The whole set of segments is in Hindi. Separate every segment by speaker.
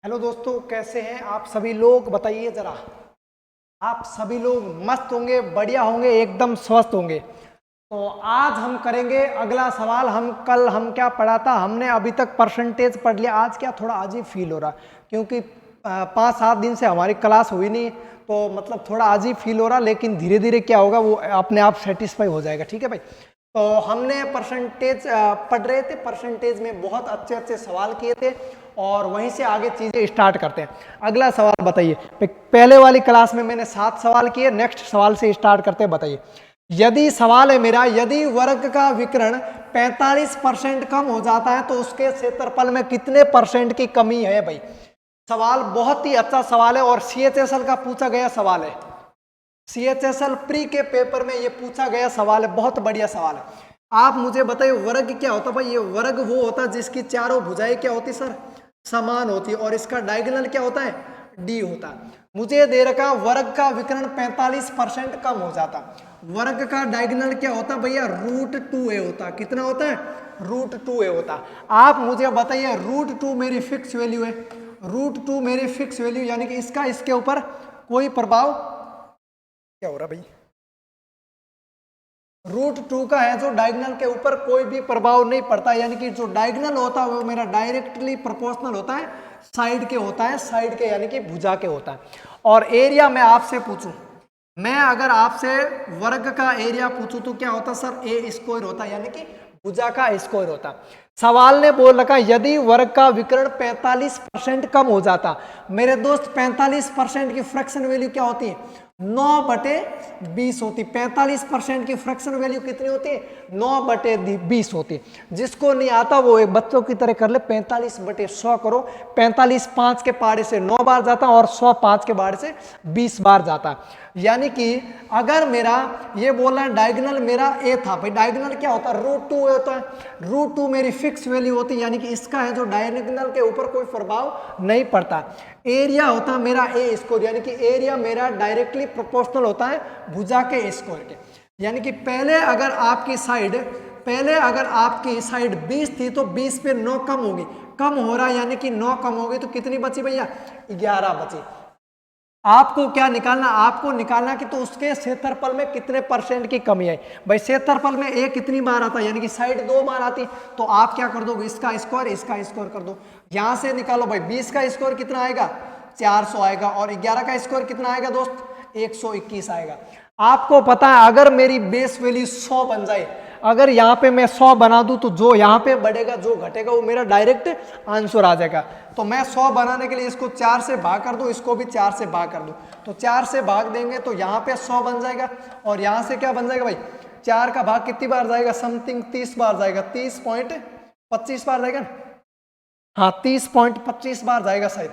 Speaker 1: हेलो दोस्तों, कैसे हैं आप सभी लोग? बताइए जरा। आप सभी लोग मस्त होंगे, बढ़िया होंगे, एकदम स्वस्थ होंगे। तो आज हम करेंगे अगला सवाल। हम क्या पढ़ा था? हमने अभी तक परसेंटेज पढ़ लिया। आज क्या थोड़ा अजीब फील हो रहा, क्योंकि 5-7 दिन से हमारी क्लास हुई नहीं, तो मतलब थोड़ा अजीब फील हो रहा। लेकिन धीरे धीरे क्या होगा, वो अपने आप सेटिस्फाई हो जाएगा। ठीक है भाई। तो हमने परसेंटेज पढ़ रहे थे। परसेंटेज में बहुत अच्छे अच्छे सवाल किए थे और वहीं से आगे चीजें स्टार्ट करते हैं। अगला सवाल बताइए। पहले वाली क्लास में मैंने 7 सवाल किए, नेक्स्ट सवाल से स्टार्ट करते हैं। बताइए, यदि सवाल है मेरा, यदि वर्ग का विकर्ण 45% कम हो जाता है तो उसके क्षेत्रफल में कितने परसेंट की कमी है? भाई सवाल बहुत ही अच्छा सवाल है और CHSL का पूछा गया सवाल है। CHSL प्री के पेपर में ये पूछा गया सवाल है, बहुत बढ़िया सवाल है। आप मुझे बताइए, वर्ग क्या होता है? भाई ये वर्ग वो होता है जिसकी चारों भुजाएं क्या होती सर? समान होती है। और इसका डायगोनल क्या होता है? D होता है। मुझे दे रखा वर्ग का विकर्ण 45% कम हो जाता, वर्ग का डायगोनल क्या होता भैया? √2a होता। कितना होता है? √2a होता। आप मुझे बताइए, √2 मेरी फिक्स वैल्यू है, √2 मेरी फिक्स वैल्यू, यानी कि इसका इसके ऊपर कोई प्रभाव क्या हो रहा भाई? √2 का है जो डायगोनल के ऊपर कोई भी प्रभाव नहीं पड़ता, यानी कि जो डायगोनल होता है वो मेरा डायरेक्टली प्रोपोर्शनल होता है साइड के, होता है साइड के, यानी कि भुजा के होता है। और एरिया मैं आपसे पूछूं, मैं अगर आपसे वर्ग का एरिया पूछूं तो क्या होता सर? A² होता, यानी कि भुजा का स्क्वायर होता। सवाल ने बोल रखा, यदि वर्ग का विकर्ण 45% कम हो जाता। मेरे दोस्त 45% की फ्रैक्शन वैल्यू क्या होती है? 9/20 होती। 45% की फ्रैक्शन वैल्यू कितनी होती है? 9/20 होती। जिसको नहीं आता वो एक बच्चों की तरह कर ले, 45/100 करो। 45 5 के पहाड़े से 9 बार जाता और 100 5 के पहाड़े से 20 बार जाता। यानी कि अगर मेरा ये बोल रहा है डायगोनल मेरा A था, भाई डायगोनल क्या होता है? √2 होता है। √2 मेरी फिक्स वैल्यू होती है, यानी कि इसका है जो डायगोनल के ऊपर कोई प्रभाव नहीं पड़ता। एरिया होता मेरा A², यानी कि एरिया मेरा डायरेक्टली प्रोपोर्शनल होता है भुजा के स्क्वायर के। यानी कि पहले अगर आपकी साइड 20 थी तो 20 पे 9 कम होगी, कम हो रहा है, यानी कि 9 कम हो गई तो कितनी बची भैया? 11 बची। आपको क्या निकालना? आपको निकालना कि तो उसके क्षेत्रफल में कितने परसेंट की कमी है। भाई क्षेत्रफल में A कितनी बार आता है, यानी कि साइड 2 बार आती, तो आप क्या कर दोगे? इसका स्क्वायर कर दो। यहां से निकालो भाई, 20 का स्क्वायर कितना आएगा? 400 आएगा। और 11 का स्क्वायर कितना आएगा दोस्त? 121 आएगा। आपको पता है अगर मेरी बेस वैल्यू 100 बन जाए, अगर यहाँ पे मैं 100 बना दूं तो जो यहाँ पे बढ़ेगा जो घटेगा वो मेरा डायरेक्ट आंसर आ जाएगा। तो मैं 100 बनाने के लिए इसको 4 से भाग कर दूं, इसको भी 4 से भाग कर दूं, तो 4 से भाग देंगे तो यहाँ पे 100 बन जाएगा। और यहाँ से क्या बन जाएगा भाई? 4 का भाग कितनी बार जाएगा? समथिंग 30 बार जाएगा। 30.25 बार जाएगा ना? हाँ, 30.25 बार जाएगा शायद।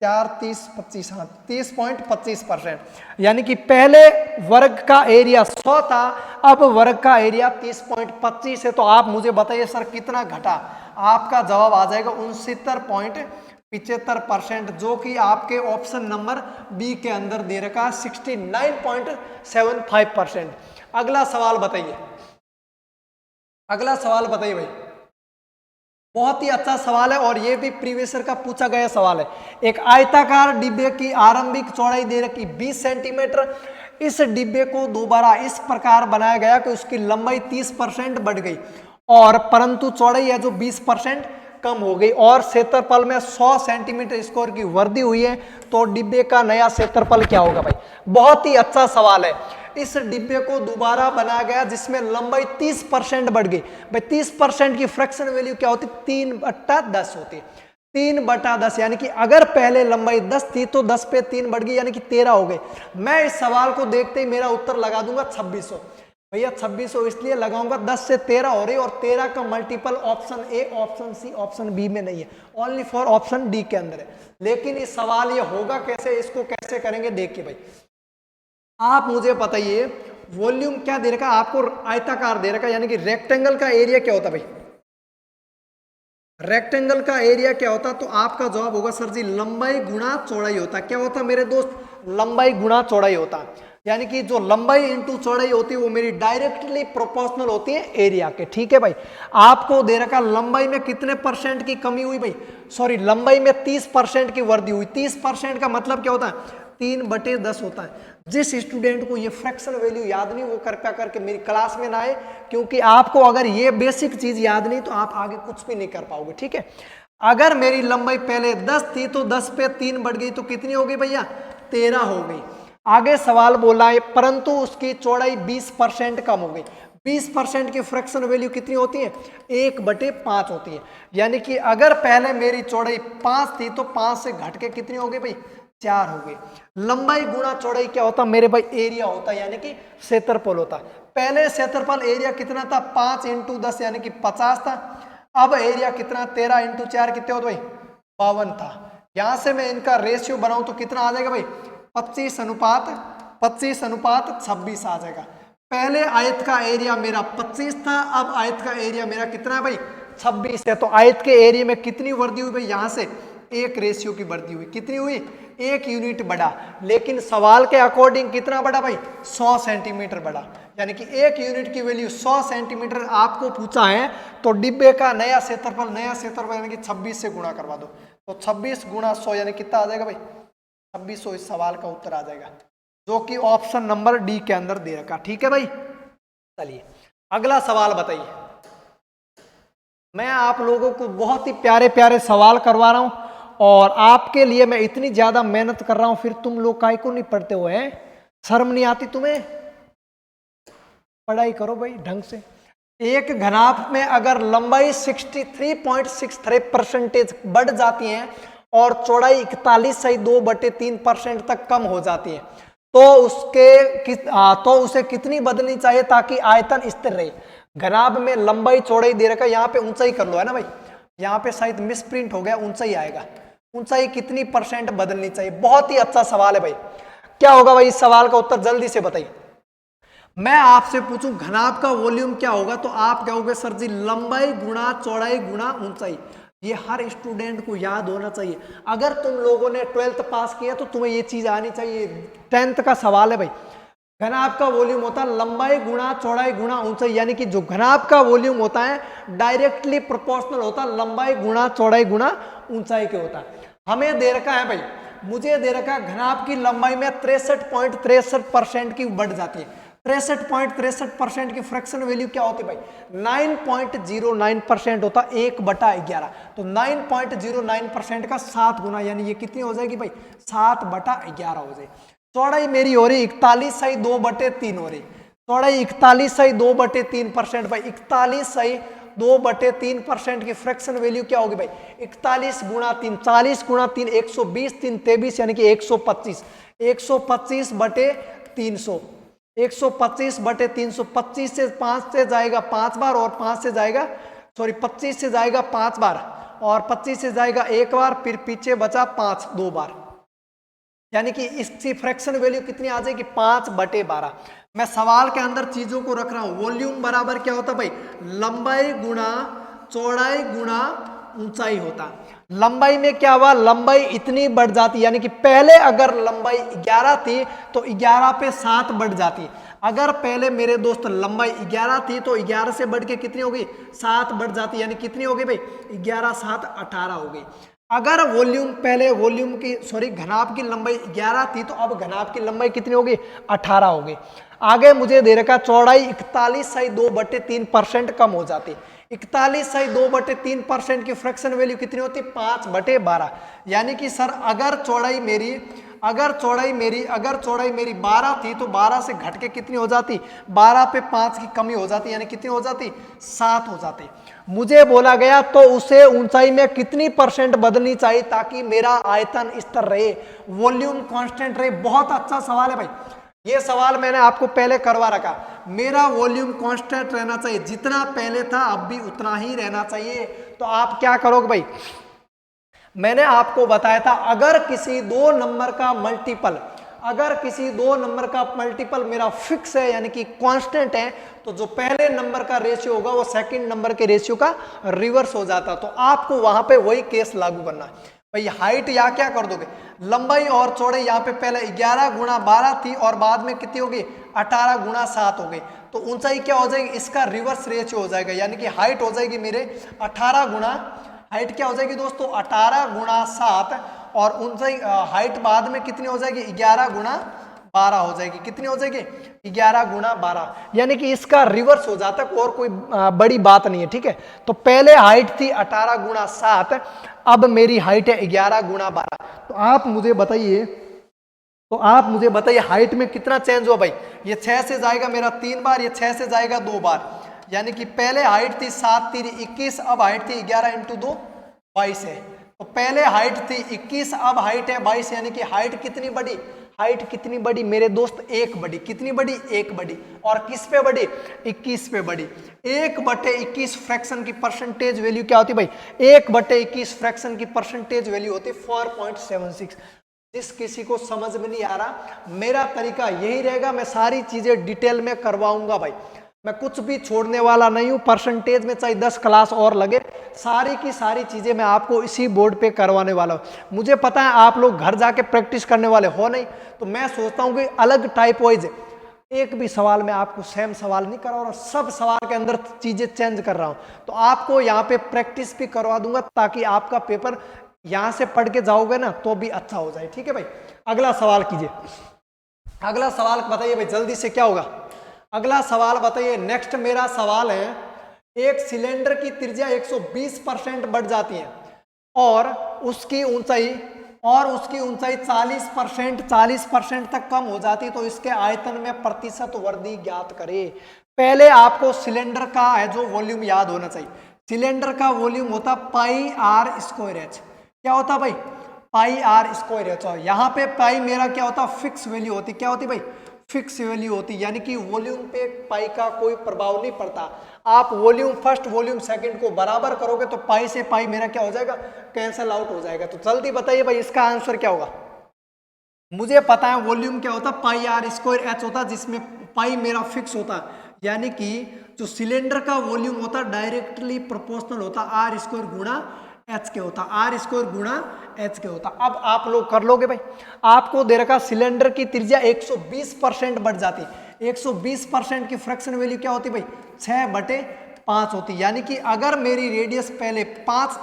Speaker 1: 4 30 25, हाँ 30.25%। यानी कि पहले वर्ग का एरिया 100 था, अब वर्ग का एरिया 30.25 है। तो आप मुझे बताइए सर कितना घटा? आपका जवाब आ जाएगा 69.75%, जो कि आपके ऑप्शन नंबर बी के अंदर दे रखा है 69.75%। अगला सवाल बताइए, अगला सवाल बताइए भाई। बहुत ही अच्छा सवाल है और ये भी प्रीवियस ईयर का पूछा गया सवाल है। एक आयताकार डिब्बे की आरंभिक चौड़ाई दे रखी 20 सेंटीमीटर। इस डिब्बे को दोबारा इस प्रकार बनाया गया कि उसकी लंबाई 30% बढ़ गई, और परंतु चौड़ाई है जो 20% कम हो गई, और क्षेत्रफल में 100 सेंटीमीटर स्क्वायर की वृद्धि हुई है। तो डिब्बे का नया क्षेत्रफल क्या होगा भाई? बहुत ही अच्छा सवाल है। इस डिब्बे को दोबारा बनाया गया जिसमें लंबाई 30% बढ़ गई। भाई 30% की फ्रैक्शन वैल्यू क्या होती? 3/10 होती। 3/10, यानी कि अगर पहले लंबाई 10 थी तो 10 पे 3 बढ़ गई, यानी कि 13 हो गई। मैं इस सवाल को देखते ही मेरा उत्तर लगा दूंगा 2600। भैया 2600 इसलिए लगाऊंगा, 10 से 13 हो रही, और 13 का multiple option A, option C, option B में नहीं है, ओनली फॉर ऑप्शन डी के अंदर है। लेकिन इस सवाल ये होगा कैसे, इसको कैसे करेंगे देखिए भाई। आप मुझे बताइए, वॉल्यूम क्या दे रखा? आपको आयताकार दे रखा, यानी कि रेक्टेंगल का एरिया क्या होता भाई? रेक्टेंगल का एरिया क्या होता? तो आपका जवाब होगा सर जी लंबाई गुणा चौड़ाई होता। क्या होता मेरे दोस्त? लंबाई गुणा चौड़ाई होता। यानी कि जो लंबाई इंटू चौड़ाई होती है वो मेरी डायरेक्टली प्रोपोर्शनल होती है एरिया के। ठीक है भाई, आपको दे रखा लंबाई में कितने परसेंट की कमी हुई भाई, सॉरी लंबाई में 30% की वृद्धि हुई। 30% का मतलब क्या होता है, 3/10 होता है। जिस स्टूडेंट को ये फ्रैक्शन वैल्यू याद नहीं, वो कृपया करके मेरी क्लास में ना आए, क्योंकि आपको अगर ये बेसिक चीज याद नहीं तो आप आगे कुछ भी नहीं कर पाओगे। ठीक है, अगर मेरी लंबाई पहले 10 थी तो 10 पे 3 बढ़ गई तो कितनी हो गई भैया, 13 हो गई। आगे सवाल बोला है परंतु उसकी चौड़ाई 20% कम हो गई। 20% की फ्रैक्शन वैल्यू कितनी होती है, 1/5 होती है। यानी कि अगर पहले मेरी चौड़ाई 5 थी तो 5 से घट के कितनी हो गई भाई, 4 हो गई। लंबाई गुणा चौड़ाई क्या होता मेरे भाई, एरिया होता है, यानी कि क्षेत्रफल होता। पहले क्षेत्रफल एरिया कितना था, 5 × 10 यानी कि 50 था। अब एरिया कितना, 13 × 4 कितने होते भाई, 52 था। यहां से मैं इनका रेशियो बनाऊं तो कितना आ जाएगा भाई, 25:26 आ जाएगा। पहले आयत का एरिया मेरा 25 था, अब आयत का एरिया मेरा कितना है भाई, 26 है। तो आयत के एरिया में कितनी वृद्धि हुई भाई, यहां से 1 रेशियो की वृद्धि हुई। कितनी हुई, 1 यूनिट बढ़ा। लेकिन सवाल के अकॉर्डिंग कितना बढ़ा भाई, 100 सेंटीमीटर बढ़ा। यानी कि 1 यूनिट की वैल्यू 100 सेंटीमीटर आपको पूछा है तो डिब्बे का नया क्षेत्रफल यानी कि 26 से गुणा करवा दो। तो 26 × 100 यानी कितना आ जाएगा भाई, 2600 इस सवाल का उत्तर आ जाएगा, जो कि ऑप्शन नंबर डी के अंदर दे रखा। ठीक है भाई, चलिए अगला सवाल बताइए। मैं आप लोगों को बहुत ही प्यारे प्यारे सवाल करवा रहा हूं और आपके लिए मैं इतनी ज्यादा मेहनत कर रहा हूं, फिर तुम लोग काहे को नहीं पढ़ते हुए हैं, शर्म नहीं आती तुम्हें? पढ़ाई करो भाई ढंग से। एक घनाभ में अगर लंबाई 63.63% बढ़ जाती है और चौड़ाई 41.2/3% तक कम हो जाती है तो उसे कितनी बदलनी चाहिए ताकि आयतन स्थिर रहे। घनाभ में लंबाई चौड़ाई दे रखा है, यहाँ पे ऊंचाई कर लो है ना भाई, यहाँ पे शायद मिसप्रिंट हो गया, ऊंचाई आएगा। ऊंचाई कितनी % बदलनी चाहिए, बहुत ही अच्छा सवाल है भाई। क्या होगा भाई इस सवाल का उत्तर, जल्दी से बताइए। मैं आपसे पूछूं घनाभ का वॉल्यूम क्या होगा तो आप कहोगे सर जी लंबाई गुणा चौड़ाई गुणा ऊंचाई। ये हर स्टूडेंट को याद होना चाहिए। अगर तुम लोगों ने 12th पास किया तो तुम्हें ये चीज आनी चाहिए। 10th का सवाल है भाई। घनाभ का वॉल्यूम होता है लंबाई गुणा चौड़ाई गुणा ऊंचाई, यानी कि जो घनाभ का वॉल्यूम होता है डायरेक्टली प्रोपोर्शनल होता है लंबाई गुणा चौड़ाई गुणा ऊंचाई के होता है। हमें दे रखा है भाई, मुझे दे रखा है घनाभ की लंबाई में 63.63% की बढ़ जाती है। 63.63% की फ्रैक्शन वैल्यू क्या होती है भाई, 9.09% होता 1/11। तो 9.09% का 7 गुना, यानी ये कितनी हो जाएगी भाई, 7/11 हो जाएगी। चौड़ाई मेरी हो रही 41.2/3 हो रही, चौड़ाई 41.2/3% भाई। 41.2/3% की फ्रैक्शन वैल्यू क्या होगी भाई, 41 × 3, 40 × 3 120, 3 23 यानी कि 125। 125/300, 125/300। 25 से 5 से जाएगा 5 बार और 5 से जाएगा 25 से जाएगा 5 बार और 25 से जाएगा 1 बार, फिर पीछे बचा 5 2 बार, यानी कि इसकी फ्रैक्शन वैल्यू कितनी आ जाएगी, 5/12। मैं सवाल के अंदर चीजों को रख रहा हूं। वॉल्यूम बराबर क्या होता भाई, लंबाई गुणा चौड़ाई गुणा ऊंचाई होता। लंबाई में क्या हुआ, लंबाई इतनी बढ़ जाती, यानी कि पहले अगर लंबाई 11 थी तो 11 पे 7 बढ़ जाती। अगर पहले मेरे दोस्त लंबाई 11 थी तो 11 से बढ़ के कितनी हो गई, 7 बढ़ जाती, यानी कितनी हो गई भाई, 11 7 18 हो गई। अगर वॉल्यूम पहले वॉल्यूम की घनाभ की लंबाई 11 थी तो अब घनाभ की लंबाई कितनी होगी, 18 हो गई। आगे मुझे दे रखा चौड़ाई 41.2/3% कम हो जाती। 41.2/3% की फ्रैक्शन वैल्यू कितनी होती, 5/12। यानी कि सर अगर चौड़ाई मेरी 12 थी तो 12 से घट के कितनी हो जाती, 12 पे 5 की कमी हो जाती, यानी कितनी हो जाती, 7 हो जाती। मुझे बोला गया तो उसे ऊंचाई में कितनी % बदलनी चाहिए ताकि मेरा आयतन स्थिर रहे, वॉल्यूम कांस्टेंट रहे। बहुत अच्छा सवाल है भाई, ये सवाल मैंने आपको पहले करवा रखा। मेरा वॉल्यूम कांस्टेंट रहना चाहिए, जितना पहले था अब भी उतना ही रहना चाहिए। तो आप क्या करोगे भाई, मैंने आपको बताया था अगर किसी दो नंबर का मल्टीपल मेरा फिक्स है यानी कि कांस्टेंट है तो जो पहले नंबर का रेशियो होगा वो सेकंड नंबर के रेशियो का रिवर्स हो जाता। तो आपको वहां पे वही केस लागू करना है। भाई हाइट यहाँ क्या कर दोगे, लंबाई और चौड़ाई यहाँ पे पहले 11 गुणा 12 थी और बाद में कितनी होगी 18 गुणा 7 हो गई। तो ऊंचाई क्या हो जाएगी, इसका रिवर्स रेशियो हो जाएगा, यानी कि हाइट हो जाएगी मेरे 18 गुणा, हाइट क्या हो जाएगी दोस्तों 18 गुणा 7 और ऊंचाई हाइट बाद में कितनी हो जाएगी 11 गुणा 12 हो जाएगी। कितनी हो जाएगी 11 गुणा 12, यानी कि इसका रिवर्स हो जाता है, और कोई बड़ी बात नहीं है। ठीक है, तो पहले हाइट थी 18 गुणा 7, अब मेरी हाइट है 11 गुणा 12। तो आप मुझे बताइए हाइट में कितना चेंज हुआ भाई। ये 6 से जाएगा मेरा 3 बार, ये 6 से जाएगा 2 बार, यानी कि पहले हाइट थी 7 3 21, अब हाइट थी 11 × 2 22 है। तो पहले हाइट थी 21, अब हाइट है 22, यानी कि हाइट कितनी बढ़ी, हाइट कितनी बढ़ी मेरे दोस्त, 1 बढ़ी। कितनी बढ़ी, 1 बढ़ी। और किस पे बढ़ी, 21 पे बढ़ी। 1/21 फ्रैक्शन की परसेंटेज वैल्यू क्या होती भाई, 1/21 फ्रैक्शन की परसेंटेज वैल्यू होती 4.76। जिस किसी को समझ में नहीं आ रहा, मेरा तरीका यही रहेगा, मैं सारी चीजें डिटेल में करवाऊंगा भाई, मैं कुछ भी छोड़ने वाला नहीं हूं। परसेंटेज में चाहे 10 क्लास और लगे, सारी की सारी चीजें मैं आपको इसी बोर्ड पे करवाने वाला हूं। मुझे पता है आप लोग घर जाके प्रैक्टिस करने वाले हो नहीं, तो मैं सोचता हूं कि अलग टाइप वाइज एक भी सवाल में आपको सेम सवाल नहीं करवा रहा, सब सवाल के अंदर चीजें चेंज कर रहा हूं। तो आपको यहाँ पे प्रैक्टिस भी करवा दूंगा, ताकि आपका पेपर यहां से पढ़ के जाओगे ना तो भी अच्छा हो जाए। ठीक है भाई, अगला सवाल कीजिए। अगला सवाल बताइए भाई जल्दी से, क्या होगा अगला सवाल बताइए। नेक्स्ट मेरा सवाल है, एक सिलेंडर की त्रिज्या 120% बढ़ जाती है और उसकी ऊंचाई 40% तक कम हो जाती है, तो इसके आयतन में प्रतिशत वृद्धि ज्ञात करे। पहले आपको सिलेंडर का है जो वॉल्यूम याद होना चाहिए। सिलेंडर का वॉल्यूम होता πr²h। क्या होता भाई, πr²h। यहाँ पे पाई मेरा क्या होता, फिक्स वैल्यू होती। क्या होती भाई, फिक्स वैल्यू होती, यानी कि वॉल्यूम पे पाई का कोई प्रभाव नहीं पड़ता। आप वॉल्यूम फर्स्ट वॉल्यूम सेकंड को बराबर करोगे तो पाई से पाई मेरा क्या हो जाएगा, कैंसल आउट हो जाएगा। तो जल्दी बताइए भाई इसका आंसर क्या होगा। मुझे पता है वॉल्यूम क्या होता, πr²h होता, जिसमें पाई मेरा फिक्स होता, यानी कि जो सिलेंडर का वॉल्यूम होता डायरेक्टली प्रोपोर्शनल होता r² गुणा h के होता, r² गुणा h के होता। अब आप लोग कर लोगे भाई, आपको दे रखा सिलेंडर की त्रिज्या 120% बढ़ जाती। 120% की फ्रैक्शन वैल्यू क्या होती भाई, 6/5 होती, यानी कि अगर मेरी रेडियस पहले 5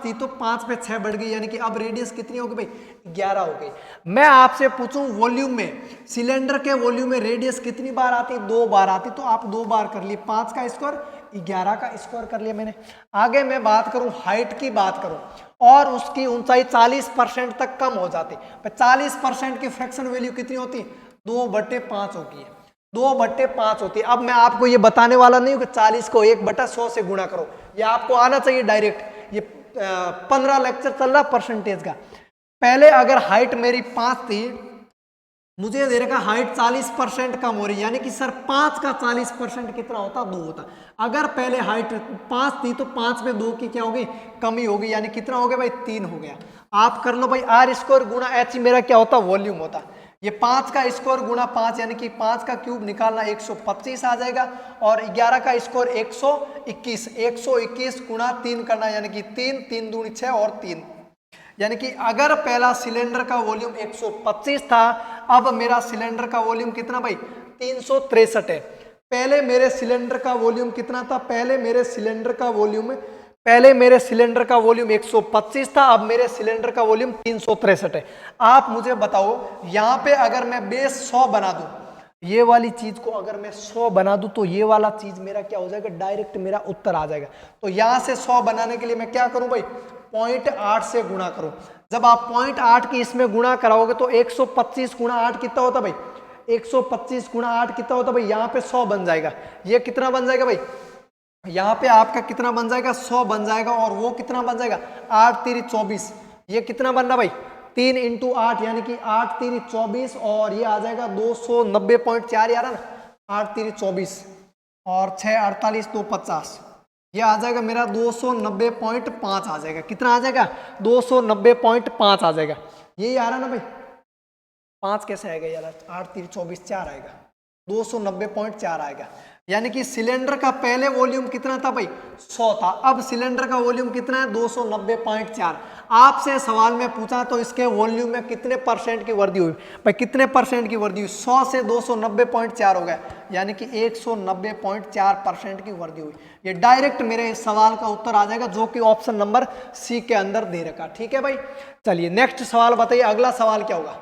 Speaker 1: थी, तो 5 पे 6 बढ़ गई, यानी कि अब रेडियस कितनी होगी भाई, 11 हो गई। मैं आपसे पूछूं वॉल्यूम में, सिलेंडर के वॉल्यूम में रेडियस कितनी बार आती, 2 बार आती, तो आप 2 बार कर लिए, 5 का स्क्वायर 11 का स्क्वायर कर लिया मैंने। आगे मैं बात करूं हाइट की, बात करूं और उसकी ऊंचाई 40% तक कम हो जाती, 40% की फ्रैक्शन वैल्यू कितनी होती, 2/5 होती है, 2/5 होती है। अब मैं आपको ये बताने वाला नहीं हूं कि 40 को 1/100 से गुणा करो, ये आपको आना चाहिए डायरेक्ट। ये 15 लेक्चर चल रहा परसेंटेज का। पहले अगर हाइट मेरी 5 थी, मुझे दे रखा हाइट 40% कम हो रही, यानी कि सर 5 का 40% कितना होता, 2 होता। अगर पहले हाइट 5 थी तो 5 में 2 की क्या होगी, कमी होगी, यानी कितना हो गया भाई, 3 हो गया। आप कर लो भाई, r² गुणा h मेरा क्या होता, वॉल्यूम होता। ये 5 का स्क्वायर गुणा 5, यानी कि 5 का क्यूब निकालना 125 आ जाएगा, और 11 का स्क्वायर 121, 121 गुणा 3 करना, यानी कि 3 3 दूनी 6 और 3, यानी कि अगर पहला सिलेंडर का वॉल्यूम 125 था, अब मेरा सिलेंडर का वॉल्यूम कितना भाई, 363 है। पहले मेरे सिलेंडर का वॉल्यूम कितना था, पहले मेरे सिलेंडर का वॉल्यूम 125 था, अब मेरे सिलेंडर का वॉल्यूम 363 है। आप मुझे बताओ, यहाँ पे अगर मैं बेस 100 बना दूं, ये वाली चीज को अगर मैं 100 बना दूं, तो ये वाला चीज मेरा क्या हो जाएगा, डायरेक्ट मेरा उत्तर आ जाएगा। तो यहां से 100 बनाने के लिए मैं क्या करूं भाई, 0.8 से गुणा करो। जब आप 0.8 की इसमें गुणा कराओगे तो 125 गुणा 8 कितना होता भाई, 125 गुणा 8 कितना होता भाई, यहाँ पे 100 बन जाएगा। ये कितना बन जाएगा भाई, यहाँ पे आपका कितना बन जाएगा, 100 बन जाएगा, और वो कितना बन जाएगा, 8 3 24। ये कितना बन रहा भाई, 3 × 8, यानी कि 8 3 24, और ये आ जाएगा 290.4 यार ना, 8 3 24 और 6 48 2 50, ये आ जाएगा मेरा 290.5 आ जाएगा। कितना आ जाएगा, 290.5 आ जाएगा। यही आ रहा ना भाई, 5 कैसे आएगा यार, 8 3 24 4 आएगा, 290.4 आएगा। यानी कि सिलेंडर का पहले वॉल्यूम कितना था भाई 100 था, अब सिलेंडर का वॉल्यूम कितना है 290.4। आपसे सवाल में पूछा तो इसके वॉल्यूम में कितने परसेंट की वृद्धि हुई भाई, कितने परसेंट की वृद्धि हुई, 100 से 290.4 हो गया, यानी कि 190.4% की वृद्धि हुई। ये डायरेक्ट मेरे इस सवाल का उत्तर आ जाएगा जो कि ऑप्शन नंबर सी के अंदर दे रखा। ठीक है भाई, चलिए नेक्स्ट सवाल बताइए, अगला सवाल क्या होगा,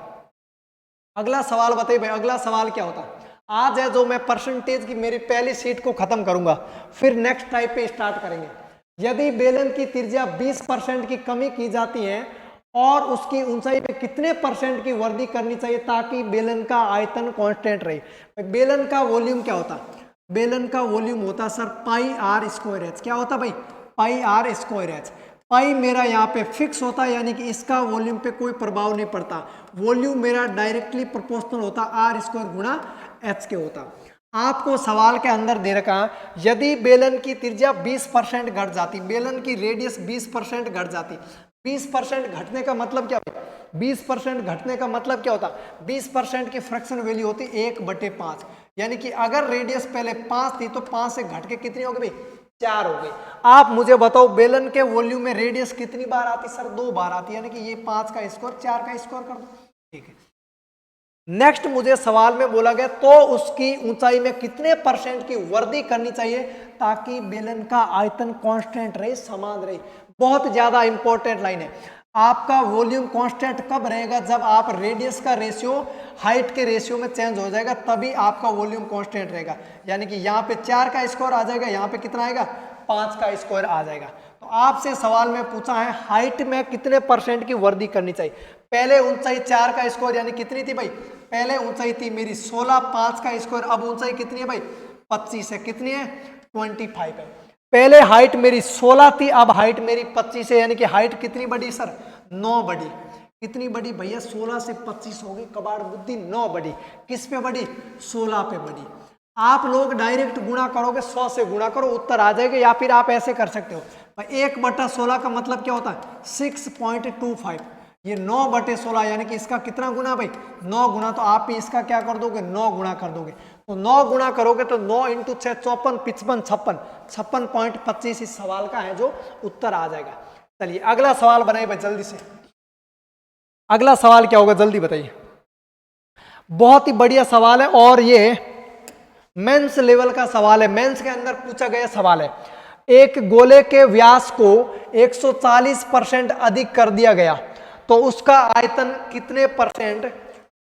Speaker 1: अगला सवाल बताइए भाई, अगला सवाल क्या होता है। आज है जो मैं परसेंटेज की मेरी पहली सीट को खत्म करूंगा, फिर नेक्स्ट टाइप पे स्टार्ट करेंगे। यदि बेलन की त्रिज्या 20% की कमी की जाती है और उसकी ऊंचाई पे कितने परसेंट की वृद्धि करनी चाहिए ताकि बेलन का आयतन कांस्टेंट रहे। बेलन का वॉल्यूम क्या होता है, बेलन का वॉल्यूम होता sir pi r square h. क्या होता भाई, pi r square h. Pi मेरा यहाँ पे फिक्स होता है, यानी कि इसका वॉल्यूम पे कोई प्रभाव नहीं पड़ता। वॉल्यूम मेरा डायरेक्टली प्रोपोर्शनल होता आर स्क्वायर गुणा एच के होता। आपको सवाल के अंदर दे रखा यदि बेलन की त्रिज्या 20% घट जाती, बेलन की रेडियस 20% घट जाती, 20% घटने का मतलब क्या होता, 20% घटने का मतलब क्या होता, 20% की फ्रैक्शन वैल्यू होती 1/5, यानी कि अगर रेडियस पहले 5 थी तो 5 से घट के कितनी हो गई भाई 4 हो गई। आप मुझे बताओ बेलन के वॉल्यूम में रेडियस कितनी बार आती, सर 2 बार आती, यानी कि ये 5 का स्क्वायर 4 का स्क्वायर कर दो। ठीक है, नेक्स्ट मुझे सवाल में बोला गया तो उसकी ऊंचाई में कितने परसेंट की वृद्धि करनी चाहिए ताकि बेलन का आयतन कांस्टेंट रहे, समान रहे। बहुत ज्यादा इंपॉर्टेंट लाइन है। आपका वॉल्यूम कांस्टेंट कब रहेगा, जब आप रेडियस का रेशियो हाइट के रेशियो में चेंज हो जाएगा तभी आपका वॉल्यूम कांस्टेंट रहेगा। यानी कि यहाँ पे 4 का स्क्वायर आ जाएगा, यहाँ पे कितना आएगा 5 का स्क्वायर आ जाएगा। तो आपसे सवाल में पूछा है हाइट में कितने परसेंट की वृद्धि करनी चाहिए। पहले ऊंचाई 4 का स्क्वायर यानी कितनी थी भाई, पहले ऊंचाई थी मेरी 16, 5 का स्क्वायर, अब ऊंचाई कितनी है भाई 25 है, कितनी है 25 है। पहले हाइट मेरी 16 थी, अब हाइट मेरी 25 है, यानी कि हाइट कितनी बढ़ी सर 9 बढ़ी। कितनी बढ़ी भैया 16 से 25 हो गई, कबाड़ बुद्धि 9 बढ़ी। किस पे बढ़ी 16 पे बढ़ी। आप लोग डायरेक्ट गुणा करोगे 100 से गुणा करो उत्तर आ जाएगा, या फिर आप ऐसे कर सकते हो 1/16 का मतलब क्या होता है 6.25, ये 9/16 यानी कि इसका कितना गुना भाई 9 गुना। तो आप भी इसका क्या कर दोगे 9 गुना कर दोगे, तो 9 गुना करोगे तो 9 × 6 54, 55, 56, 56.25 इस सवाल का है जो उत्तर आ जाएगा। चलिए अगला सवाल बनाइए भाई जल्दी से, अगला सवाल क्या होगा जल्दी बताइए। बहुत ही बढ़िया सवाल है और ये मेंस लेवल का सवाल है, मेंस के अंदर पूछा गया सवाल है। एक गोले के व्यास को 140% अधिक कर दिया गया तो उसका आयतन कितने परसेंट,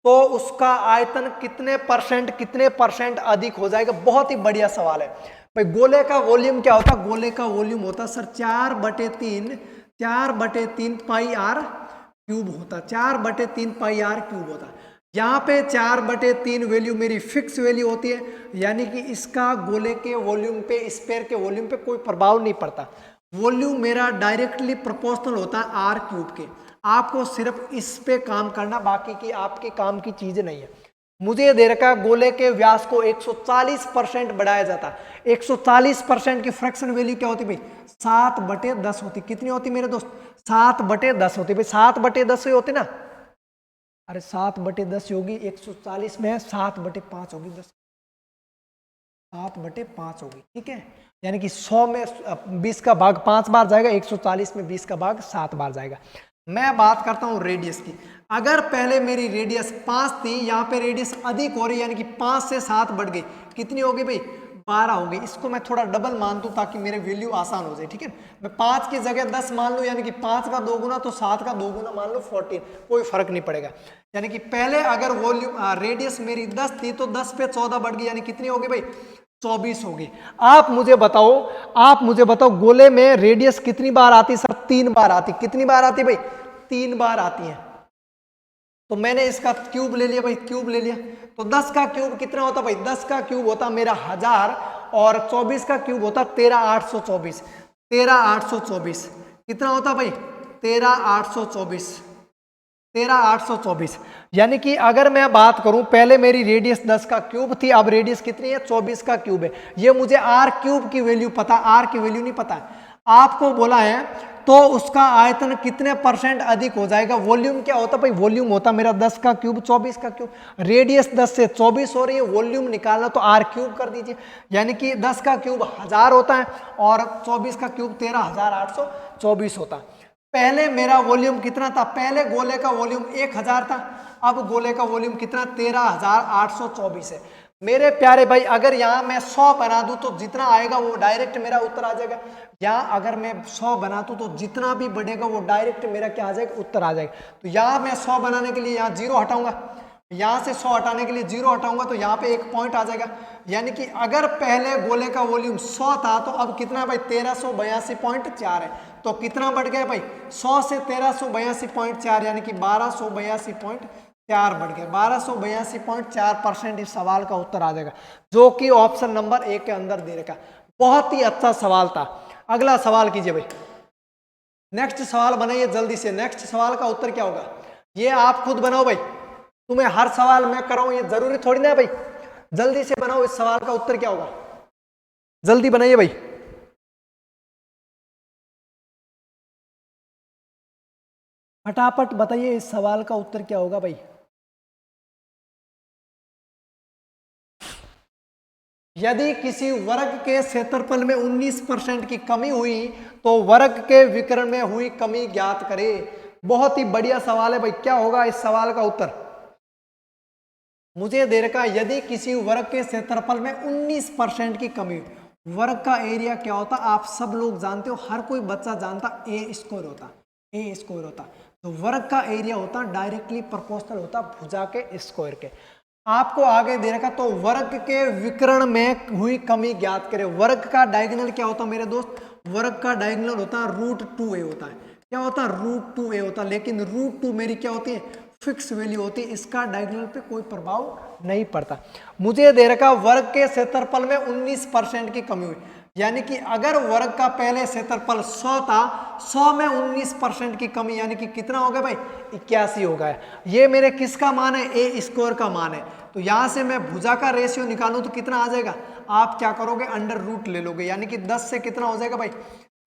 Speaker 1: तो उसका आयतन कितने परसेंट अधिक हो जाएगा। बहुत ही बढ़िया सवाल है भाई। गोले का वॉल्यूम क्या होता, गोले का वॉल्यूम होता सर 4/3 पाई आर क्यूब होता, 4/3 पाई आर क्यूब होता। यहाँ पे 4/3 वैल्यू मेरी फिक्स वैल्यू होती है, यानी कि इसका गोले के वॉल्यूम पे, स्फीयर के वॉल्यूम पे कोई प्रभाव नहीं पड़ता। वॉल्यूम मेरा डायरेक्टली प्रोपोर्शनल होता है आर क्यूब के। आपको सिर्फ इस पे काम करना, बाकी की आपके काम की चीज नहीं है। मुझे दे रखा गोले के व्यास को 140% बढ़ाया जाता है। 140% की फ्रैक्शन वैल्यू क्या होती भाई 7/10 होती। कितनी होती मेरे दोस्त 7/10 होती भाई, 7/10 ही होती ना। अरे 7/10 होगी 140 में 7/5 होगी 10, 7/5 होगी। ठीक है, यानी कि 100 में 20 का भाग 5 बार जाएगा, 140 में 20 का भाग 7 बार जाएगा। मैं बात करता हूं रेडियस की। अगर पहले मेरी रेडियस 5 थी, यहाँ पे रेडियस अधिक हो रही, यानी कि 5 से 7 बढ़ गई, कितनी होगी भाई 12 हो गई। इसको मैं थोड़ा डबल मान दूं ताकि मेरे वैल्यू आसान हो जाए। ठीक है, मैं 5 की जगह 10 मान लूं, यानी कि 5 का 2 गुना, तो 7 का 2 गुना मान लो 14, कोई फर्क नहीं पड़ेगा। यानी कि पहले अगर वॉल्यूम रेडियस मेरी 10 थी तो 10 पे 14 बढ़ गई, यानी कितनी होगी भाई 24 होगी। आप मुझे बताओ गोले में रेडियस कितनी बार आती सर 3 बार आती। कितनी बार आती भाई 3 बार आती है। तो मैंने इसका क्यूब ले लिया भाई, क्यूब ले लिया, तो 10 का क्यूब कितना होता भाई 10 का क्यूब होता मेरा 1000 और 24 का क्यूब होता 13824। 13824 कितना होता भाई 13824। यानी कि अगर मैं बात करूं पहले मेरी रेडियस 10 का क्यूब थी, अब रेडियस कितनी है 24 का क्यूब है। ये मुझे आर क्यूब की वैल्यू पता, आर की वैल्यू नहीं पता है। आपको बोला है तो उसका आयतन कितने परसेंट अधिक हो जाएगा। वॉल्यूम क्या होता भाई, वॉल्यूम होता मेरा 10 का क्यूब 24 का क्यूब, रेडियस 10 से 24 हो रही है, वॉल्यूम निकालना तो r क्यूब कर दीजिए, यानी कि 10 का क्यूब 1000 होता है और 24 का क्यूब 13,824 होता है। पहले मेरा वॉल्यूम कितना था, पहले गोले का वॉल्यूम 1000 था, अब गोले का वॉल्यूम कितना 13,824 है। मेरे प्यारे भाई अगर यहाँ मैं 100 बना दूं तो जितना आएगा वो डायरेक्ट मेरा उत्तर आ जाएगा। यहाँ अगर मैं 100 बना दूं तो जितना भी बढ़ेगा वो डायरेक्ट मेरा क्या आ जाएगा, उत्तर आ जाएगा। तो यहाँ मैं 100 बनाने के लिए यहाँ 0 हटाऊंगा, यहाँ से 100 हटाने के लिए 0 हटाऊंगा तो यहाँ पे एक पॉइंट आ जाएगा। यानी कि अगर पहले गोले का वॉल्यूम 100 था तो अब कितना भाई 1382.4 है। तो कितना बढ़ गया भाई, 100 से 1382.4 यानी कि 1282.4 बढ़ गया। 1282.4% इस सवाल का उत्तर आ जाएगा, जो कि ऑप्शन नंबर ए के अंदर दे रखा। बहुत ही अच्छा सवाल था। अगला सवाल कीजिए भाई, नेक्स्ट सवाल बनाइए जल्दी से। नेक्स्ट सवाल का उत्तर क्या होगा, ये आप खुद बनाओ भाई, तुम्हें हर सवाल मैं कराऊं ये जरूरी थोड़ी ना भाई। जल्दी से बनाओ, इस सवाल का उत्तर क्या होगा, जल्दी बनाइए भाई। फटाफट बताइए इस सवाल का उत्तर क्या होगा भाई। यदि किसी वर्ग के क्षेत्रफल में 19% की कमी हुई तो वर्ग के विकर्ण में हुई कमी ज्ञात करे। बहुत ही बढ़िया सवाल है भाई, क्या होगा इस सवाल का उत्तर, मुझे दे रखा यदि किसी वर्ग के क्षेत्रफल में 19% की कमी। वर्ग का एरिया क्या होता आप सब लोग जानते हो, हर कोई बच्चा जानता, ए स्क्वायर होता, ए स्क्वायर होता। तो वर्ग का एरिया होता डायरेक्टली प्रोपोर्शनल होता भुजा के स्क्वायर के। आपको आगे दे रखा तो वर्ग के विकर्ण में हुई कमी ज्ञात करें। वर्ग का डायगोनल क्या होता मेरे दोस्त, वर्ग का डायगोनल होता √2a होता है। क्या होता √2a होता, लेकिन √2 मेरी क्या होती है, फिक्स वैल्यू होती है, इसका डायगोनल पे कोई प्रभाव नहीं पड़ता। मुझे दे रखा वर्ग के क्षेत्रफल में 19% की कमी हुई, यानी कि अगर वर्ग का पहले क्षेत्रफल 100 था, 100 में 19% की कमी यानी कि कितना हो गया भाई 81 हो गया। ये मेरे किसका मान है, ए स्क्वायर का मान है। तो यहां से मैं भुजा का रेशियो निकालूं तो कितना आ जाएगा, आप क्या करोगे अंडर रूट ले लोगे, यानी कि 10 से कितना हो जाएगा भाई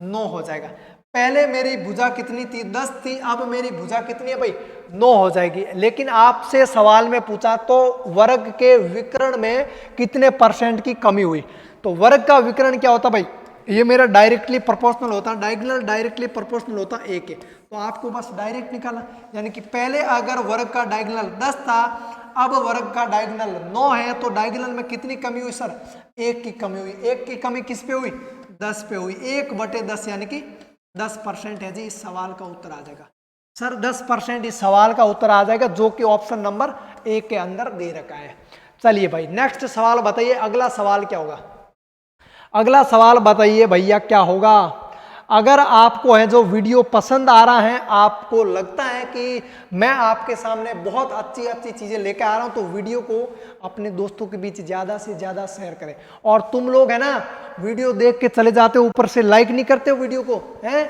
Speaker 1: 9 हो जाएगा। पहले मेरी भुजा कितनी थी 10 थी, अब मेरी भुजा कितनी है भाई 9 हो जाएगी। लेकिन आपसे सवाल में पूछा तो वर्ग के विकर्ण में कितने परसेंट की कमी हुई। तो वर्ग का विकर्ण क्या होता भाई, ये मेरा डायरेक्टली प्रोपोर्शनल होता, डायगोनल डायरेक्टली प्रोपोर्शनल होता 1 है। तो आपको बस डायरेक्ट निकालना, यानी कि पहले अगर वर्ग का डायगोनल 10 था, अब वर्ग का डायगोनल 9 है, तो डायगोनल में कितनी कमी हुई सर 1 की कमी हुई। 1 की कमी किस पे हुई 10 पे हुई, 1/10 यानी कि 10% है जी। इस सवाल का उत्तर आ जाएगा सर 10% इस सवाल का उत्तर आ जाएगा, जो कि ऑप्शन नंबर ए के अंदर दे रखा है। चलिए भाई नेक्स्ट सवाल बताइए, अगला सवाल क्या होगा, अगला सवाल बताइए भैया क्या होगा। अगर आपको है जो वीडियो पसंद आ रहा है, आपको लगता है कि मैं आपके सामने बहुत अच्छी अच्छी चीजें लेकर आ रहा हूं, तो वीडियो को अपने दोस्तों के बीच ज्यादा से ज्यादा शेयर करें। और तुम लोग है ना वीडियो देख के चले जाते हो, ऊपर से लाइक नहीं करते हो वीडियो को, हैं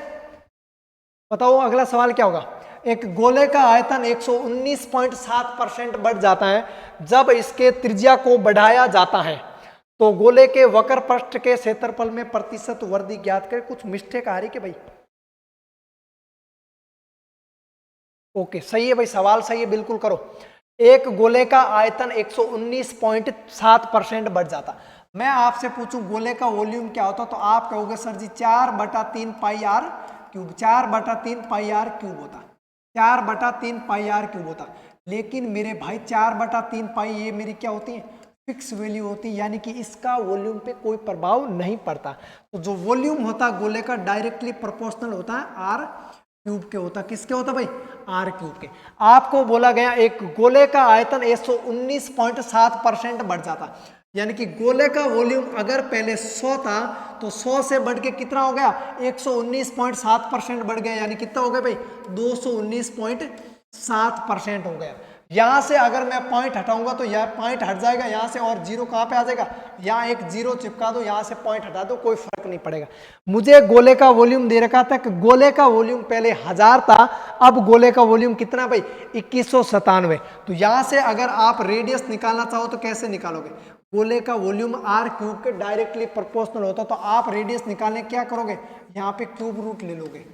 Speaker 1: बताओ अगला सवाल क्या होगा। एक गोले का आयतन 119.7% बढ़ जाता है जब इसके त्रिज्या को बढ़ाया जाता है, तो गोले के वक्र पृष्ठ के क्षेत्रफल में प्रतिशत वृद्धि ज्ञात करें। कुछ मिस्टेक आ रही कि भाई, ओके सही है भाई, सवाल सही है, बिल्कुल करो। एक गोले का आयतन 119.7% बढ़ जाता। मैं आपसे पूछूं गोले का वॉल्यूम क्या होता, तो आप कहोगे sir ji 4/3 pi r cube, 4/3 pi r cube होता, 4/3 पाई आर क्यूब होता। लेकिन मेरे भाई 4/3 पाई ये मेरी क्या होती है फिक्स वैल्यू होती है, यानी कि इसका वॉल्यूम पे कोई प्रभाव नहीं पड़ता। तो जो वॉल्यूम होता गोले का डायरेक्टली प्रोपोर्शनल होता है आर क्यूब के होता, किसके होता भाई आर क्यूब के। आपको बोला गया एक गोले का आयतन 119.7% बढ़ जाता, यानी कि गोले का वॉल्यूम अगर पहले 100 था तो 100 से बढ़ के कितना हो गया 119.7% बढ़ गया, यानी कितना हो गया भाई 219.7% हो गया। यहां से अगर मैं पॉइंट हटाऊंगा तो यह पॉइंट हट जाएगा यहां से, और जीरो कहां पे आ जाएगा, यहां एक जीरो चिपका दो, यहां से पॉइंट हटा दो, कोई फर्क नहीं पड़ेगा। मुझे गोले का वॉल्यूम दे रखा था कि गोले का वॉल्यूम पहले 1000 था, अब गोले का वॉल्यूम कितना भाई 2197। तो यहां से अगर आप रेडियस निकालना चाहो तो कैसे निकालोगे, गोले का वॉल्यूम आर क्यूब के डायरेक्टली प्रोपोर्शनल होता, तो आप रेडियस निकालने क्या करोगे, यहाँ पे क्यूब रूट ले लोगे,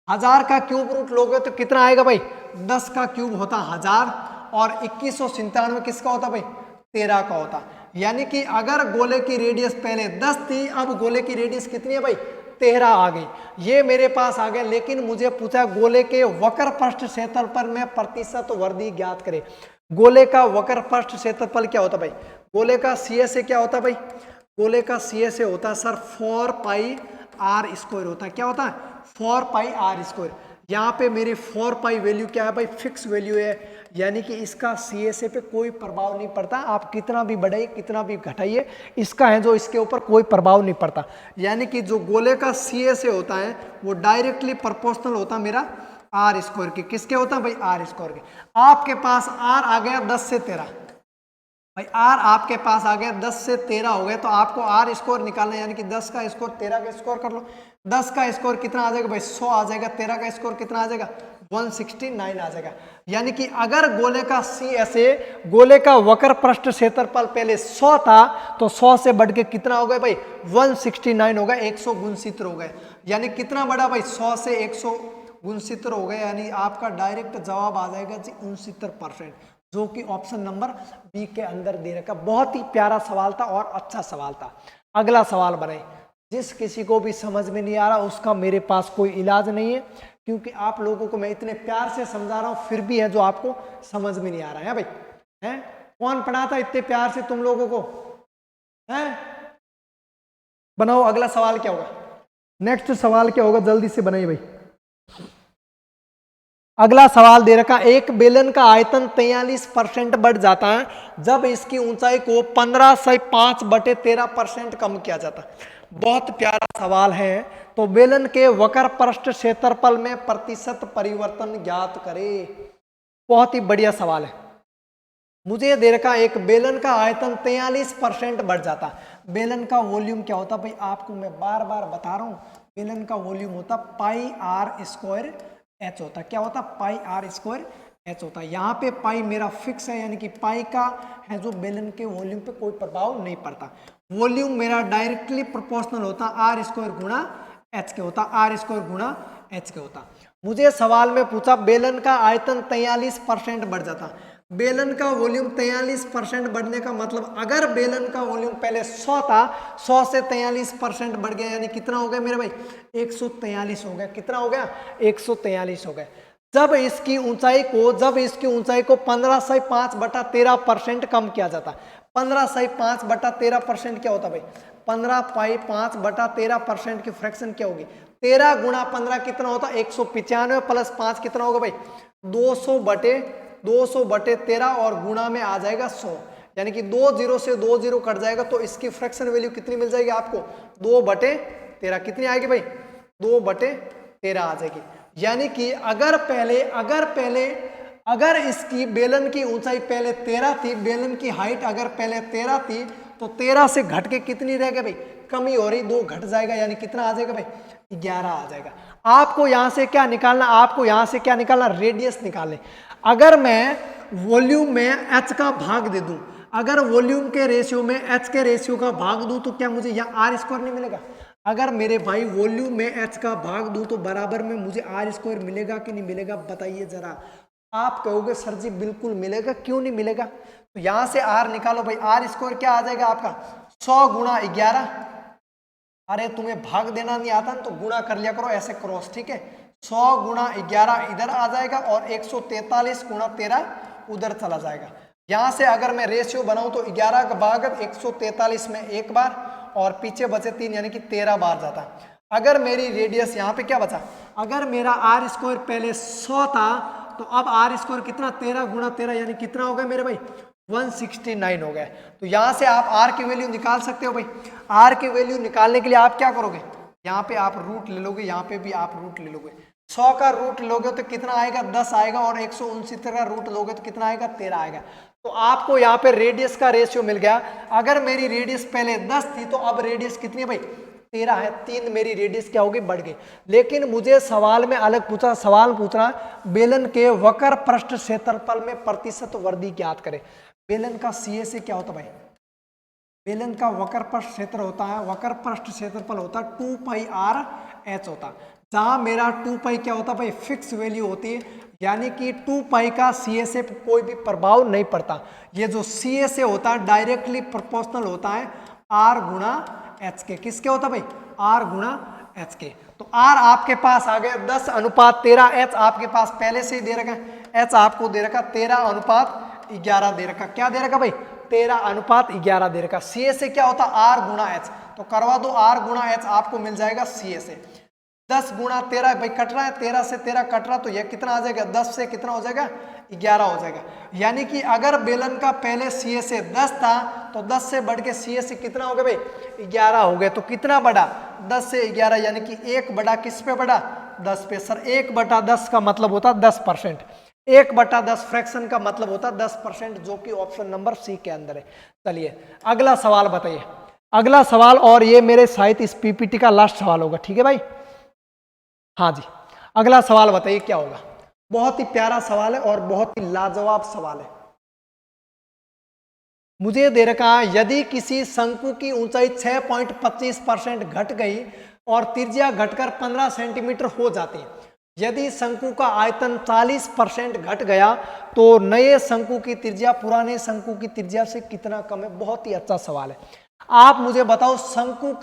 Speaker 1: 1000 का क्यूब रूट लोगे तो कितना आएगा भाई, 10 का क्यूब होता 1000 और 2197 किसका होता भाई, 13 का होता। यानी कि अगर गोले की रेडियस पहले 10 थी, अब गोले की रेडियस कितनी है भाई, 13 आ गई। ये मेरे पास आ गया, लेकिन मुझे पूछा गोले के वक्र पृष्ठ क्षेत्रफल में प्रतिशत वर्धी ज्ञात करे। गोले का वक्र पृष्ठ क्षेत्रफल क्या होता भाई, गोले का CSA क्या होता भाई, गोले का CSA होता है सर 4 पाई आर स्क्वायर होता है। क्या होता है, 4 पाई आर स्क्वायर। यहाँ पे मेरी 4 पाई वैल्यू क्या है भाई, फिक्स वैल्यू है, यानी कि इसका CSA पे कोई प्रभाव नहीं पड़ता। आप कितना भी बढ़ाइए कितना भी घटाइए, इसका है जो इसके ऊपर कोई प्रभाव नहीं पड़ता। यानी कि जो गोले का CSA होता है वो डायरेक्टली प्रोपोर्शनल होता मेरा आर स्क्वायर के। किसके होता है भाई, आर स्क्वायर के। आपके पास आर आ गया 10 से 13 भाई, आर आपके पास आ गया 10 से 13 हो गया, तो आपको आर स्कोर निकालना है, यानी कि 10 का स्कोर 13 का स्कोर कर लो। 10 का स्कोर कितना आ जाएगा भाई, 100 आ जाएगा। 13 का स्कोर कितना आ जाएगा, 169 आ जाएगा। यानी कि अगर गोले का CSA, गोले का वक्र पृष्ठ क्षेत्रफल पहले 100 था, तो 100 से बढ़ के कितना हो गया भाई, 169 हो गया, 100 गुणसूत्र हो गए। यानी कितना बड़ा भाई, 100 से 100 गुणसूत्र हो गए। यानी आपका डायरेक्ट जवाब आ जाएगा जी 69%, जो कि ऑप्शन नंबर बी के अंदर दे रखा। बहुत ही प्यारा सवाल था और अच्छा सवाल था। अगला सवाल बनाए। जिस किसी को भी समझ में नहीं आ रहा उसका मेरे पास कोई इलाज नहीं है, क्योंकि आप लोगों को मैं इतने प्यार से समझा रहा हूं, फिर भी है जो आपको समझ में नहीं आ रहा है भाई। हैं, कौन पढ़ाता इतने प्यार से तुम लोगों को, हैं? बनाओ अगला सवाल क्या होगा, नेक्स्ट सवाल क्या होगा, जल्दी से बनाइए भाई। अगला सवाल दे रखा, एक बेलन का आयतन 43% बढ़ जाता है जब इसकी ऊंचाई को 15 से 5/13% कम किया जाता है। बहुत प्यारा सवाल है। तो बेलन के वक्र पृष्ठ क्षेत्रफल में प्रतिशत परिवर्तन ज्ञात करे। बहुत ही बढ़िया सवाल है। मुझे दे रखा एक बेलन का आयतन 43% बढ़ जाता। बेलन का वॉल्यूम क्या होता भाई, आपको मैं बार बार बता रहा हूं, बेलन का वॉल्यूम होता पाई आर स्क्वायर एच होता। क्या होता, पाई आर स्क्वायर एच होता। यहाँ पे पाई मेरा फिक्स है, यानी कि पाई का है जो बेलन के वॉल्यूम पे कोई प्रभाव नहीं पड़ता। वॉल्यूम मेरा डायरेक्टली प्रोपोर्शनल होता आर स्क्वायर गुणा एच के होता, आर स्क्वायर गुणा एच के होता। मुझे सवाल में पूछा बेलन का आयतन 43% बढ़ जाता। बेलन का वॉल्यूम 43% बढ़ने का मतलब, अगर बेलन का वॉल्यूम पहले 100 था, 100 से 43% बढ़ गया, यानी कितना हो गया मेरे भाई, 143 हो गया। कितना हो गया, 143 हो गया। जब इसकी ऊंचाई को 15 से 5/13% कम किया जाता। 15 से 5/13% क्या होता भाई, 15 पाई 5/13% की फ्रैक्शन क्या होगी, 13 गुणा 15 कितना होता, 195 प्लस 5 कितना होगा भाई, 200/13 और गुणा में आ जाएगा 100। यानी कि 2 0 से 2 0 कट जाएगा, तो इसकी फ्रैक्शन वैल्यू कितनी मिल जाएगी आपको, 2/13। कितनी आएगी भाई, 2/13 आ जाएगी। यानी कि अगर इसकी बेलन की ऊंचाई पहले 13 थी, बेलन की हाइट अगर पहले 13 थी, तो 13 से घट के कितनी रह गई भाई, कमी हो रही, 2 घट जाएगा, यानी कितना आ जाएगा भाई, 11 आ जाएगा। आपको यहां से क्या निकालना, रेडियस निकालने। अगर मैं वॉल्यूम में h का भाग दे दूं, अगर वॉल्यूम के रेशियो में h के रेशियो का भाग दूं, तो क्या मुझे यहाँ आर स्क्वायर नहीं मिलेगा। अगर मेरे भाई वॉल्यूम में h का भाग दूं, तो बराबर में मुझे आर स्क्वायर मिलेगा कि नहीं मिलेगा, बताइए जरा। आप कहोगे सर जी बिल्कुल मिलेगा, क्यों नहीं मिलेगा। तो यहां से आर निकालो भाई, आर स्क्वायर क्या आ जाएगा आपका, 100 गुणा 11। अरे तुम्हें भाग देना नहीं आता तो गुणा कर लिया करो ऐसे क्रॉस, ठीक है। 100 गुणा 11 इधर आ जाएगा और 143 गुणा 13 उधर चला जाएगा। यहां से अगर मैं रेशियो बनाऊं तो 11 का भाग 143 में एक बार और पीछे बचे 3, यानी कि 13 बार जाता। अगर मेरी रेडियस यहाँ पे क्या बचा, अगर मेरा आर स्क्वायर पहले 100 था, तो अब आर स्क्वायर कितना, 13 गुणा 13, यानी कितना हो गया मेरे भाई, 169 हो गया। तो यहाँ से आप आर की वैल्यू निकाल सकते हो भाई। आर की वैल्यू निकालने के लिए आप क्या करोगे, यहाँ पे आप रूट ले लोगे, यहाँ पे भी आप रूट ले लोगे। 100 का रूट लोगे तो कितना आएगा, 10 आएगा, और 169 का रूट लोगे तो कितना आएगा, 13 आएगा। तो आपको यहाँ पे रेडियस का रेशियो मिल गया। अगर मेरी रेडियस पहले 10 थी, तो अब रेडियस कितनी है भाई, 13 है। 3 मेरी रेडियस क्या होगी, बढ़ गई। लेकिन मुझे सवाल में अलग पूछा, सवाल पूछना बेलन के वक्र पृष्ठ क्षेत्रफल में प्रतिशत वृद्धि ज्ञात करें। बेलन का CSA क्या होता भाई, बेलन का वक्र पृष्ठ क्षेत्र होता है, वक्र पृष्ठ क्षेत्रफल होता है 2 पाई आर एच होता। जहां मेरा 2 पाई क्या होता है भाई, फिक्स वैल्यू होती है, यानी कि 2 पाई का सी ए से कोई भी प्रभाव नहीं पड़ता। ये जो सी ए से होता है डायरेक्टली प्रोपोर्शनल होता है आर गुणा एच के। किसके होता है भाई, आर गुणा एच के। तो आर आपके पास आ गया 10:13, एच आपके पास पहले से ही दे रखा है, एच आपको दे रखा 13:11 दे रखा। क्या दे रखा भाई, 13:11 दे रखा। सी ए से क्या होता आर गुणा एच, तो करवा दो आर गुणा एच, आपको मिल जाएगा सी ए से 10 गुणा 13 भाई कट रहा है, 13 से 13 कट रहा, तो यह कितना आ जाएगा, 10 से कितना हो जाएगा, 11 हो जाएगा। यानी कि अगर बेलन का पहले सी ए से 10 था तो 10 से बढ़ के सी ए से कितना हो गया भाई, 11 हो गया। तो कितना बढ़ा, 10 से 11, यानी कि 1 बटा किस पे बढ़ा, 10 पे। सर 1/10 का मतलब होता 10%, 1/10 फ्रैक्शन का मतलब होता 10%, जो कि ऑप्शन नंबर सी के अंदर है। चलिए अगला सवाल बताइए, अगला सवाल, और ये मेरे शायद इस पीपीटी का लास्ट सवाल होगा, ठीक है भाई। हाँ जी, अगला सवाल बताइए क्या होगा। बहुत ही प्यारा सवाल है और बहुत ही लाजवाब सवाल है। मुझे दे रखा है, यदि किसी शंकु की ऊंचाई 6.25% घट गई और त्रिज्या घटकर 15 सेंटीमीटर हो जाती, यदि शंकु का आयतन 40% घट गया तो नए शंकु की त्रिज्या पुराने शंकु की त्रिज्या से कितना कम है। बहुत ही अच्छा सवाल है। आप मुझे बताओ शंकु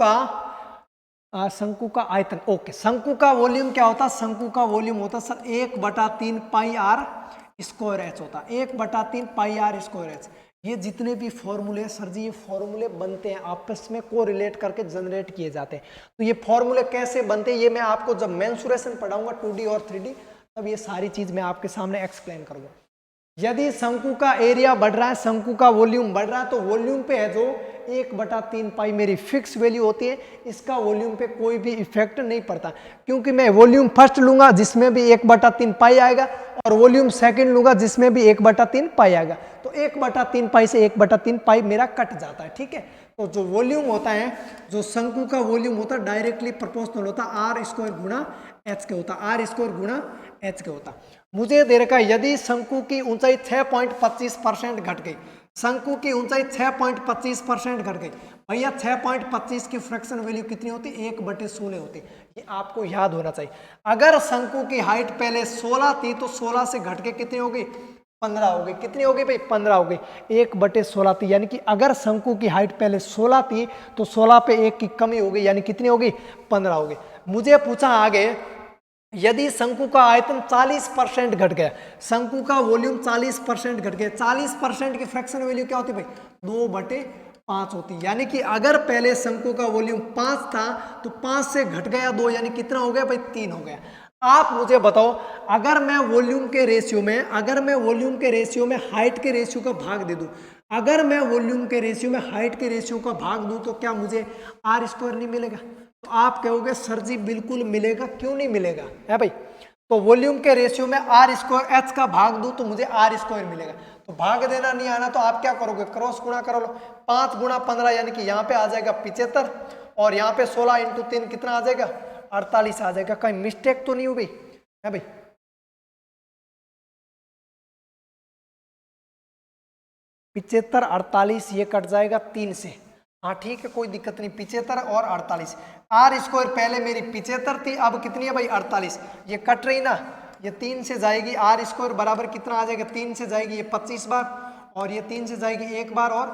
Speaker 1: का आयतन, ओके, शंकु का वॉल्यूम क्या होता, शंकु का वॉल्यूम होता sir 1/3 pi r square h होता, 1/3 पाई आर स्क्वायर एच। ये जितने भी फॉर्मूले सर जी, ये फॉर्मूले बनते हैं आपस में को रिलेट करके जनरेट किए जाते हैं। तो ये फॉर्मूले कैसे बनते हैं ये मैं आपको जब मेंसुरेशन पढ़ाऊंगा 2D और 3D, तब ये सारी चीज मैं आपके सामने एक्सप्लेन करूंगा। यदि शंकु का एरिया बढ़ रहा है, शंकु का वॉल्यूम बढ़ रहा है, तो वॉल्यूम पे है जो 1/3 पाई मेरी फिक्स वैल्यू होती है, इसका वॉल्यूम पे कोई भी इफेक्ट नहीं पड़ता, क्योंकि मैं वॉल्यूम फर्स्ट लूंगा जिसमें भी 1/3 पाई आएगा और वॉल्यूम सेकंड लूंगा जिसमें भी 1/3 पाई आएगा। तो 1/3 पाई से 1/3 पाई मेरा कट जाता है, ठीक है। तो जो वॉल्यूम होता है, जो शंकु का वॉल्यूम होता है डायरेक्टली प्रोपोर्शनल होता है आर स्क्वायर गुणा एच के होता, आर स्क्वायर गुणा एच के होता। मुझे दे रखा है, यदि शंकु की ऊंचाई 6.25% घट गई, शंकु की ऊंचाई 6.25% घट गई, भैया 6.25 की फ्रैक्शन वैल्यू कितनी होती, 1/16 होती। ये आपको याद होना चाहिए। अगर शंकु की हाइट पहले 16 थी तो 16 से घट के कितनी हो गई, 15 हो गई। कितनी हो गई भाई, 15 हो गई, 1/16 थी। यानी कि अगर शंकु की हाइट पहले 16 थी तो 16 पे 1 की कमी हो गई, यानी कितनी हो गई, 15 हो गई। मुझे पूछा आगे, यदि शंकु का आयतन 40% घट गया, शंकु का वॉल्यूम 40% घट गया, 40% की फ्रैक्शन वैल्यू क्या होती भाई, 2/5 होती। यानी कि अगर पहले शंकु का वॉल्यूम 5 था तो 5 से घट गया 2, यानी कितना हो गया भाई, 3 हो गया। आप मुझे बताओ, अगर मैं वॉल्यूम के रेशियो में हाइट के रेशियो का भाग दे दूं, अगर मैं वॉल्यूम के रेशियो में हाइट के रेशियो का भाग दूं तो क्या मुझे आर स्क्वायर नहीं मिलेगा। तो आप कहोगे सर जी बिल्कुल मिलेगा, क्यों नहीं मिलेगा है भाई। तो वॉल्यूम के रेशियो में आर स्क्वायर एच का भाग दूं तो मुझे आर स्क्वायर मिलेगा। तो भाग देना नहीं आना तो आप क्या करोगे, क्रॉस गुणा करो लो, 5 गुणा 15, यानी कि यहाँ पे आ जाएगा 75 और यहाँ पे 16 × 3 कितना आ जाएगा, 48 आ जाएगा। कहीं मिस्टेक तो नहीं हुई है भाई। 75 48 ये कट जाएगा 3 से, हाँ ठीक है कोई दिक्कत नहीं। 75 और 48, आर स्क्वायर पहले मेरी 75 थी, अब कितनी है भाई 48, ये कट रही ना, ये 3 से जाएगी, आर स्क्वायर बराबर कितना आ जाएगा, 3 से जाएगी ये 25 बार और ये 3 से जाएगी 1 बार और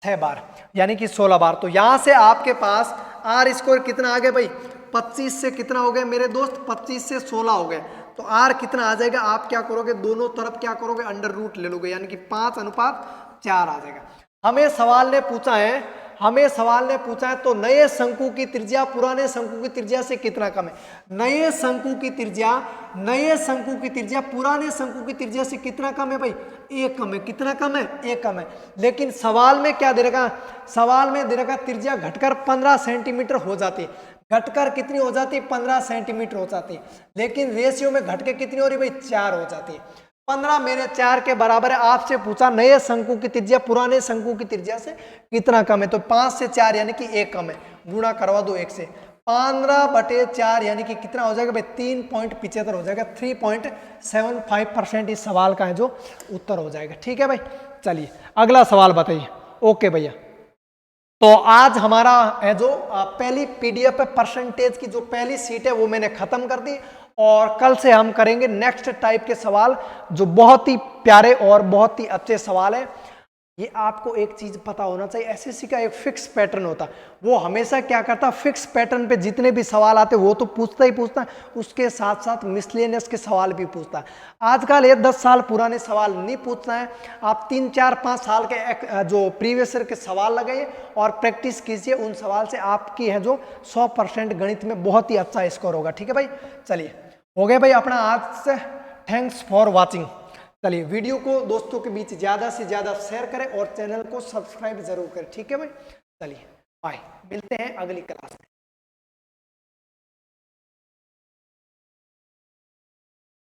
Speaker 1: 6 बार, यानी कि 16 बार। तो यहाँ से आपके पास आर स्क्वायर कितना आ गया भाई, 25 से कितना हो गया मेरे दोस्त, 25 से 16 हो गए। तो आर कितना आ जाएगा, आप क्या करोगे, दोनों तरफ क्या करोगे, अंडर रूट ले लोगे, यानी कि 5:4 आ जाएगा। हमें सवाल ने पूछा है तो नए शंकु की त्रिज्या पुराने शंकु की त्रिज्या से कितना कम है। नए शंकु की त्रिज्या पुराने शंकु की त्रिज्या से कितना कम है भाई, 1 कम है। कितना कम है, 1 कम है। लेकिन सवाल में क्या दे रखा, सवाल में दे रखा त्रिज्या घटकर 15 सेंटीमीटर हो जाती है, घटकर कितनी हो जाती है, 15 सेंटीमीटर हो जाती है। लेकिन रेशियो में घट के कितनी हो रही भाई, 4 हो जाती है। 15 मेरे 4 के बराबर है। आपसे पूछा नए शंकु की त्रिज्या पुराने शंकु की त्रिज्या से कितना कम है, तो 5 से 4 यानी कि 1 कम है, गुणा करवा दो 1 से, 15/4 यानी कि कितना हो जाएगा भाई, 3.75 हो जाएगा, 3.75% इस सवाल का है जो उत्तर हो जाएगा। ठीक है भाई, चलिए अगला सवाल बताइए। ओके भैया। तो आज हमारा जो पहली पीडीएफ है परसेंटेज की जो पहली सीट है वो मैंने खत्म कर दी, और कल से हम करेंगे नेक्स्ट टाइप के सवाल जो बहुत ही प्यारे और बहुत ही अच्छे सवाल हैं। ये आपको एक चीज पता होना चाहिए, एसएससी का एक फिक्स पैटर्न होता है, वो हमेशा क्या करता है, फिक्स पैटर्न पे जितने भी सवाल आते वो तो पूछता ही पूछता है, उसके साथ साथ मिसलेनियस के सवाल भी पूछता है। आजकल ये 10 साल पुराने सवाल नहीं पूछना है, आप 3, 4, 5 साल के जो प्रीवियस ईयर के सवाल लगाइए और प्रैक्टिस कीजिए उन सवाल से, आपकी है जो 100% गणित में बहुत ही अच्छा स्कोर होगा। ठीक है भाई, चलिए हो गया भाई अपना आज से। Thanks for watching. चलिए वीडियो को दोस्तों के बीच ज़्यादा से ज़्यादा शेयर करें और चैनल को सब्सक्राइब जरूर करें। ठीक है भाई, चलिए बाय, मिलते हैं अगली क्लास में।